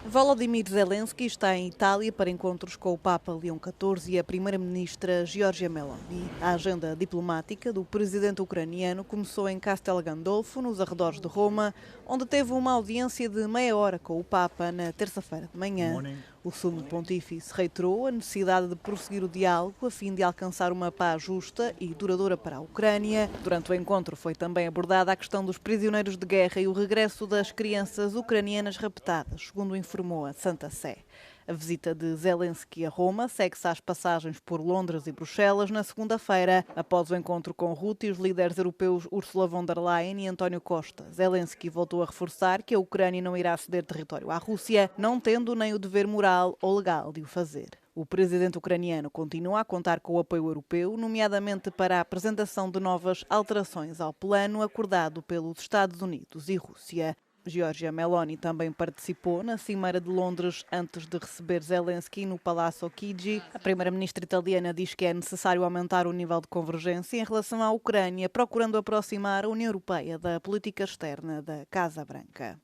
Volodymyr Zelensky está em Itália para encontros com o Papa Leão XIV e a primeira-ministra Giorgia Meloni. A agenda diplomática do presidente ucraniano começou em Castel Gandolfo, nos arredores de Roma, onde teve uma audiência de meia hora com o Papa na terça-feira de manhã. O sumo pontífice reiterou a necessidade de prosseguir o diálogo a fim de alcançar uma paz justa e duradoura para a Ucrânia. Durante o encontro foi também abordada a questão dos prisioneiros de guerra e o regresso das crianças ucranianas raptadas, segundo informou a Santa Sé. A visita de Zelensky a Roma segue-se às passagens por Londres e Bruxelas na segunda-feira, após o encontro com Rutte e os líderes europeus Ursula von der Leyen e António Costa. Zelensky voltou a reforçar que a Ucrânia não irá ceder território à Rússia, não tendo nem o dever moral ou legal de o fazer. O presidente ucraniano continua a contar com o apoio europeu, nomeadamente para a apresentação de novas alterações ao plano acordado pelos Estados Unidos e Rússia. Giorgia Meloni também participou na Cimeira de Londres antes de receber Zelensky no Palácio Chigi. A primeira-ministra italiana diz que é necessário aumentar o nível de convergência em relação à Ucrânia, procurando aproximar a União Europeia da política externa da Casa Branca.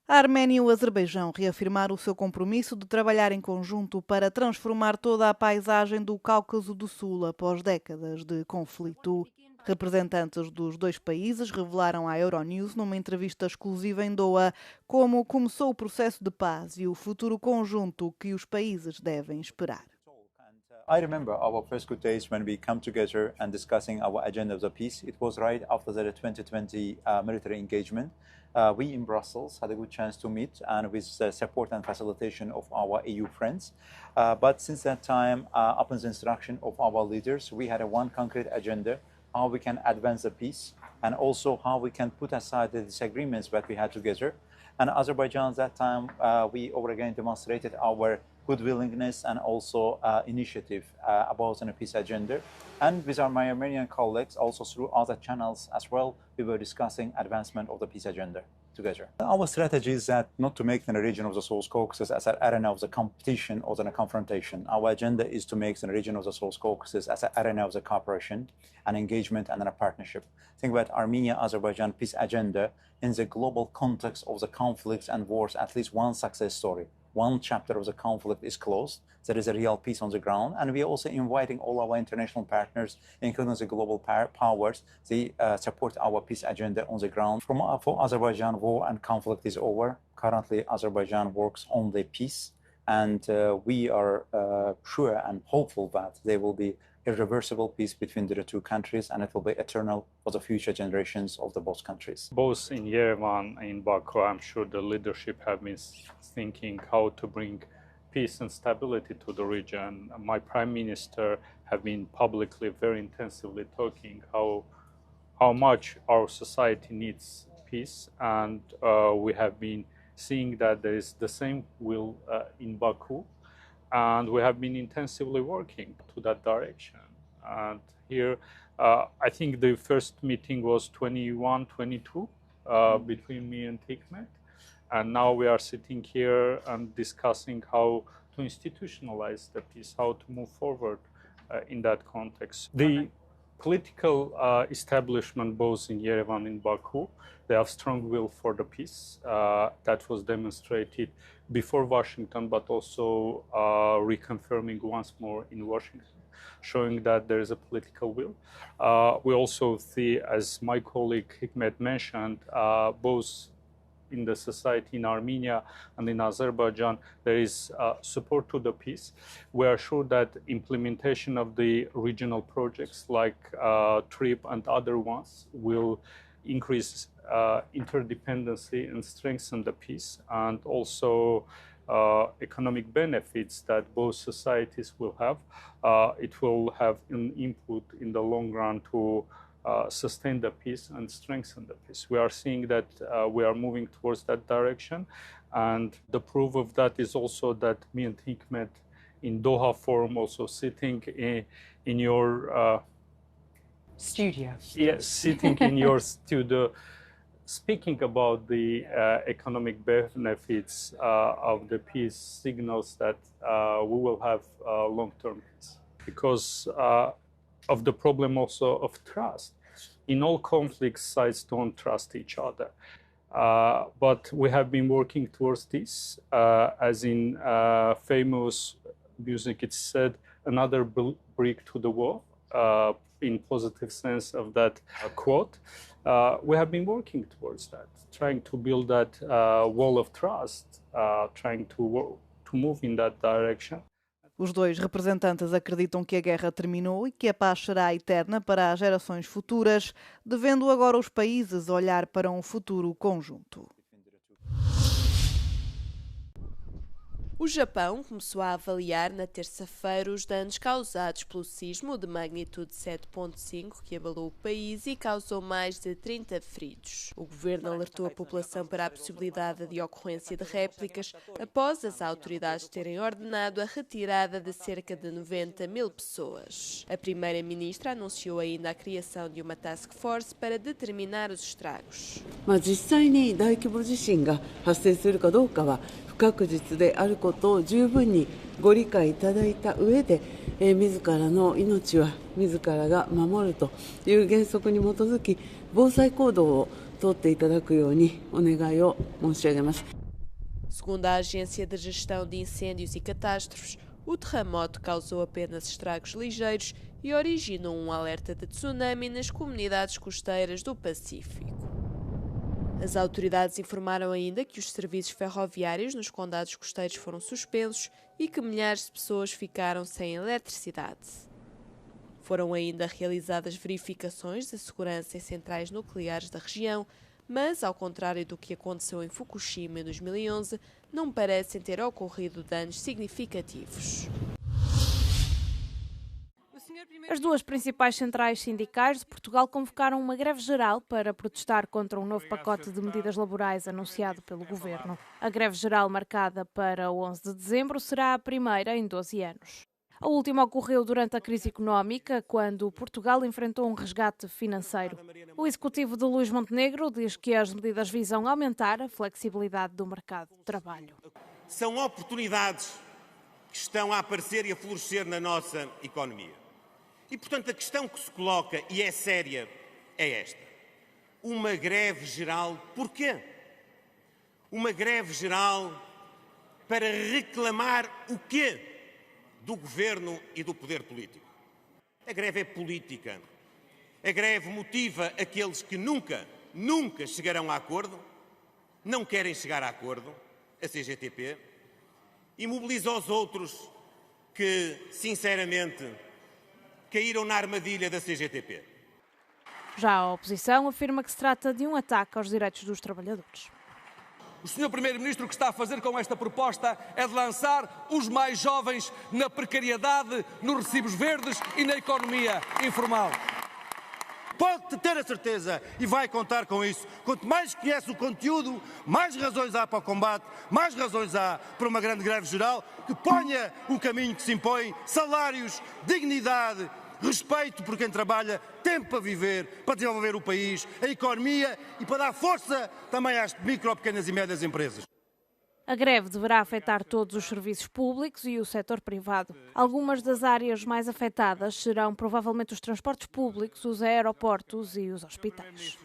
A Arménia e o Azerbaijão reafirmaram o seu compromisso de trabalhar em conjunto para transformar toda a paisagem do Cáucaso do Sul após décadas de conflito. Representantes dos dois países revelaram à Euronews, numa entrevista exclusiva em Doha, como começou o processo de paz e o futuro conjunto que os países devem esperar. I remember our first good days when we come together and discussing our agenda of the peace. It was right after the 2020 military engagement. We in Brussels had a good chance to meet and with the support and facilitation of our EU friends. But since that time, upon the instruction of our leaders, we had a one concrete agenda, how we can advance the peace and also how we can put aside the disagreements that we had together. And Azerbaijan at that time, we over again demonstrated our good willingness and also initiative about the peace agenda. And with our Armenian colleagues, also through other channels as well, we were discussing advancement of the peace agenda together. Our strategy is that not to make the region of the South Caucasus as an arena of the competition or the confrontation. Our agenda is to make the region of the South Caucasus as an arena of the cooperation and engagement and a partnership. Think about Armenia-Azerbaijan peace agenda in the global context of the conflicts and wars, at least one success story. One chapter of the conflict is closed. There is a real peace on the ground. And we are also inviting all our international partners, including the global powers, to support our peace agenda on the ground. For Azerbaijan, war and conflict is over. Currently, Azerbaijan works on the peace. And we are sure and hopeful that there will be irreversible peace between the two countries, and it will be eternal for the future generations of the both countries. Both in Yerevan and in Baku, I'm sure the leadership have been thinking how to bring peace and stability to the region. My prime minister have been publicly very intensively talking how much our society needs peace, and we have been seeing that there is the same will in Baku. And we have been intensively working to that direction. And here, I think the first meeting was 21-22 between me and Hikmet. And now we are sitting here and discussing how to institutionalize the peace, how to move forward in that context. The political establishment, both in Yerevan and Baku, they have strong will for the peace. That was demonstrated before Washington, but also reconfirming once more in Washington, showing that there is a political will. We also see, as my colleague Hikmet mentioned, both in the society in Armenia and in Azerbaijan, there is support to the peace. We are sure that implementation of the regional projects like TRIP and other ones will increase interdependency and strengthen the peace, and also economic benefits that both societies will have. It will have an input in the long run to sustain the peace and strengthen the peace. We are seeing that we are moving towards that direction, and the proof of that is also that me and Hikmet in Doha Forum, also sitting in your studio. Yes, sitting in your studio, speaking about the economic benefits of the peace, signals that we will have long-term peace. Because of the problem also of trust. In all conflicts, sides don't trust each other. But we have been working towards this, as in famous music, it's said, another brick to the wall, in positive sense of that quote. We have been working towards that, trying to build that wall of trust, trying to move in that direction. Os dois representantes acreditam que a guerra terminou e que a paz será eterna para as gerações futuras, devendo agora os países olhar para um futuro conjunto. O Japão começou a avaliar na terça-feira os danos causados pelo sismo de magnitude 7.5 que abalou o país e causou mais de 30 feridos. O governo alertou a população para a possibilidade de ocorrência de réplicas após as autoridades terem ordenado a retirada de cerca de 90 mil pessoas. A primeira-ministra anunciou ainda a criação de uma task force para determinar os estragos. 実際に大規模地震が発生するかどうかは不確実であることを十分にご理解いただいた上で、自らの命は自らが守るという原則に基づき防災行動を取っていただくようにお願いを申し上げます。 Segundo a Agência de Gestão de Incêndios e Catástrofes, o terremoto causou apenas estragos ligeiros e originou um alerta de tsunami nas comunidades costeiras do Pacífico. As autoridades informaram ainda que os serviços ferroviários nos condados costeiros foram suspensos e que milhares de pessoas ficaram sem eletricidade. Foram ainda realizadas verificações de segurança em centrais nucleares da região, mas, ao contrário do que aconteceu em Fukushima em 2011, não parecem ter ocorrido danos significativos. As duas principais centrais sindicais de Portugal convocaram uma greve geral para protestar contra um novo pacote de medidas laborais anunciado pelo governo. A greve geral, marcada para 11 de dezembro, será a primeira em 12 anos. A última ocorreu durante a crise económica, quando Portugal enfrentou um resgate financeiro. O executivo de Luís Montenegro diz que as medidas visam aumentar a flexibilidade do mercado de trabalho. São oportunidades que estão a aparecer e a florescer na nossa economia. E, portanto, a questão que se coloca, e é séria, é esta. Uma greve geral, porquê? Uma greve geral para reclamar o quê do governo e do poder político? A greve é política. A greve motiva aqueles que nunca chegarão a acordo, não querem chegar a acordo, a CGTP, e mobiliza os outros que, sinceramente, caíram na armadilha da CGTP. Já a oposição afirma que se trata de um ataque aos direitos dos trabalhadores. O Sr. Primeiro-Ministro o que está a fazer com esta proposta é de lançar os mais jovens na precariedade, nos recibos verdes e na economia informal. Pode ter a certeza e vai contar com isso. Quanto mais conhece o conteúdo, mais razões há para o combate, mais razões há para uma grande greve geral que ponha o caminho que se impõe, salários, dignidade, respeito por quem trabalha, tempo para viver, para desenvolver o país, a economia e para dar força também às micro, pequenas e médias empresas. A greve deverá afetar todos os serviços públicos e o setor privado. Algumas das áreas mais afetadas serão provavelmente os transportes públicos, os aeroportos e os hospitais.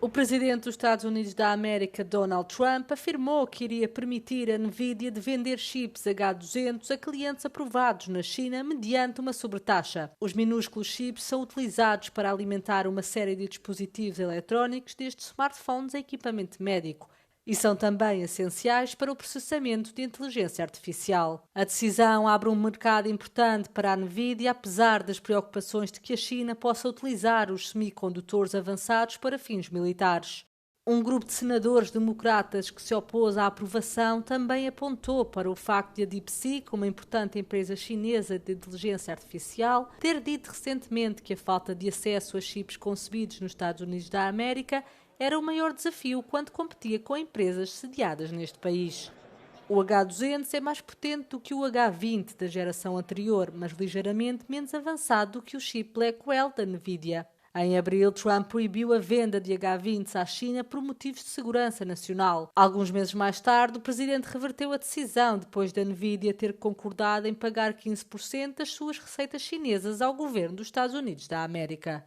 O presidente dos Estados Unidos da América, Donald Trump, afirmou que iria permitir a Nvidia de vender chips H200 a clientes aprovados na China mediante uma sobretaxa. Os minúsculos chips são utilizados para alimentar uma série de dispositivos eletrónicos, desde smartphones a equipamento médico, e são também essenciais para o processamento de inteligência artificial. A decisão abre um mercado importante para a Nvidia, apesar das preocupações de que a China possa utilizar os semicondutores avançados para fins militares. Um grupo de senadores democratas que se opôs à aprovação também apontou para o facto de a DeepSeek, uma importante empresa chinesa de inteligência artificial, ter dito recentemente que a falta de acesso a chips concebidos nos Estados Unidos da América era o maior desafio quando competia com empresas sediadas neste país. O H200 é mais potente do que o H20 da geração anterior, mas ligeiramente menos avançado do que o chip Blackwell da Nvidia. Em abril, Trump proibiu a venda de H20s à China por motivos de segurança nacional. Alguns meses mais tarde, o presidente reverteu a decisão depois da Nvidia ter concordado em pagar 15% das suas receitas chinesas ao governo dos Estados Unidos da América.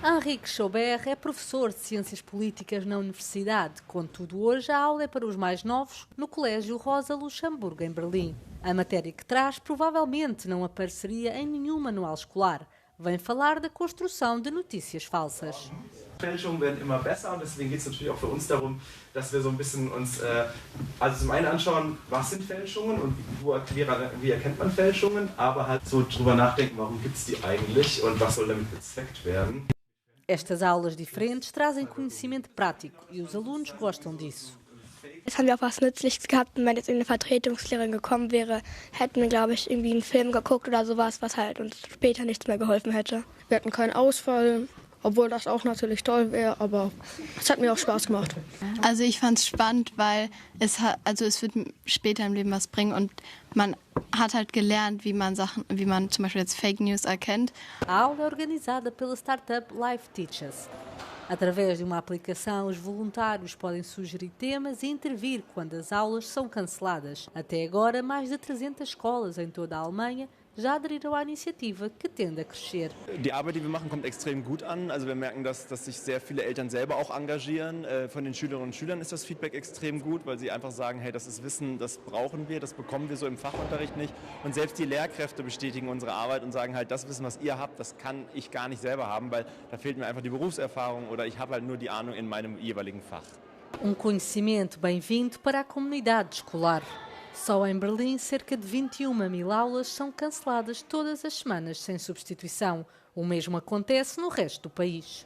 Henrique Chaubert é professor de Ciências Políticas na Universidade. Contudo, hoje a aula é para os mais novos no Colégio Rosa Luxemburgo, em Berlim. A matéria que traz provavelmente não apareceria em nenhum manual escolar. Vem falar da construção de notícias falsas. Fälschungen werden immer besser und deswegen geht es natürlich auch für uns darum, dass wir so ein bisschen uns also zum einen anschauen, was sind Fälschungen und wie erkennt man Fälschungen, aber halt so drüber nachdenken, warum gibt es die eigentlich und was soll damit bezweckt werden. Estas aulas diferentes trazem conhecimento prático e os alunos gostam disso. Jetzt haben wir auch was Nützliches gehabt und wenn jetzt eine Vertretungslehrerin gekommen wäre, hätten wir, glaube ich, irgendwie einen Film geguckt oder sowas, was halt uns später nichts mehr geholfen hätte. Wir hatten keinen Ausfall, obwohl das auch natürlich toll wäre, aber es hat mir auch Spaß gemacht. Also ich fand es spannend, weil es wird später im Leben was bringen und man hat halt gelernt, wie man zum Beispiel jetzt Fake News erkennt. A aula é organizada pela startup Life Teaches. Através de uma aplicação, os voluntários podem sugerir temas e intervir quando as aulas são canceladas. Até agora, mais de 300 escolas em toda a Alemanha já aderiram à iniciativa, que tende a crescer. Die Arbeit, die wir machen, kommt extrem gut an. Also wir merken, dass sich sehr viele Eltern selber auch engagieren. Von den Schülerinnen und Schülern ist das Feedback extrem gut, weil sie einfach sagen, hey, das ist Wissen, das brauchen wir, das bekommen wir so im Fachunterricht nicht. Und selbst die Lehrkräfte bestätigen unsere Arbeit und sagen halt, das Wissen, was ihr habt, das kann ich gar nicht selber haben, weil da fehlt mir einfach die Berufserfahrung oder ich habe halt nur die Ahnung in meinem jeweiligen Fach. Conhecimento bem-vindo para a comunidade escolar. Só em Berlim, cerca de 21.000 aulas são canceladas todas as semanas sem substituição. O mesmo acontece no resto do país.